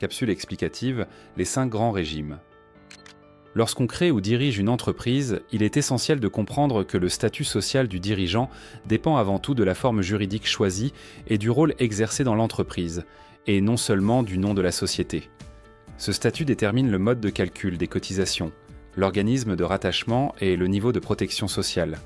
Capsule explicative, les 5 grands régimes. Lorsqu'on crée ou dirige une entreprise, il est essentiel de comprendre que le statut social du dirigeant dépend avant tout de la forme juridique choisie et du rôle exercé dans l'entreprise, et non seulement du nom de la société. Ce statut détermine le mode de calcul des cotisations, l'organisme de rattachement et le niveau de protection sociale.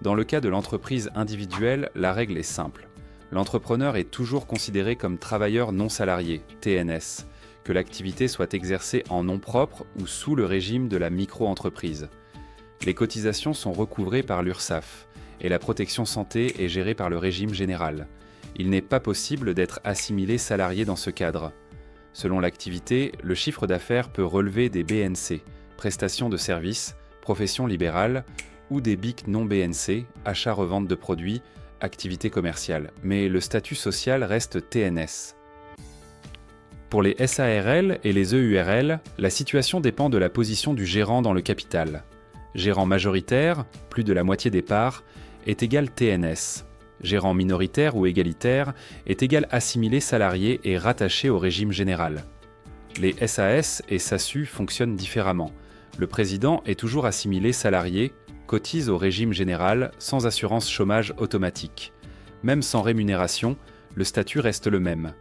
Dans le cas de l'entreprise individuelle, la règle est simple. L'entrepreneur est toujours considéré comme travailleur non salarié, TNS, que l'activité soit exercée en nom propre ou sous le régime de la micro-entreprise. Les cotisations sont recouvrées par l'URSSAF et la protection santé est gérée par le régime général. Il n'est pas possible d'être assimilé salarié dans ce cadre. Selon l'activité, le chiffre d'affaires peut relever des BNC, prestations de services, profession libérale, ou des BIC non BNC, achat-revente de produits, activité commerciale. Mais le statut social reste TNS. Pour les SARL et les EURL, la situation dépend de la position du gérant dans le capital. Gérant majoritaire, plus de la moitié des parts, est égal TNS. Gérant minoritaire ou égalitaire est égal assimilé salarié et rattaché au régime général. Les SAS et SASU fonctionnent différemment. Le président est toujours assimilé salarié, cotise au régime général sans assurance chômage automatique. Même sans rémunération, le statut reste le même.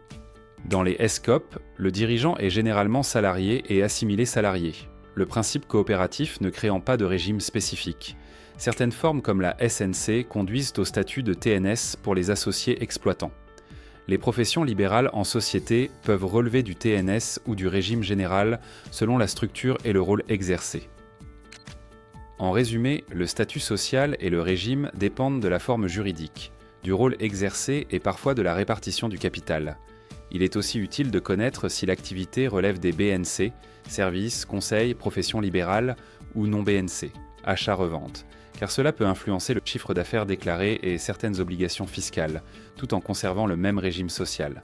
Dans les SCOP, le dirigeant est généralement salarié et assimilé salarié, le principe coopératif ne créant pas de régime spécifique. Certaines formes comme la SNC conduisent au statut de TNS pour les associés exploitants. Les professions libérales en société peuvent relever du TNS ou du régime général selon la structure et le rôle exercé. En résumé, le statut social et le régime dépendent de la forme juridique, du rôle exercé et parfois de la répartition du capital. Il est aussi utile de connaître si l'activité relève des BNC, services, conseils, professions libérales ou non BNC, achat-revente, car cela peut influencer le chiffre d'affaires déclaré et certaines obligations fiscales, tout en conservant le même régime social.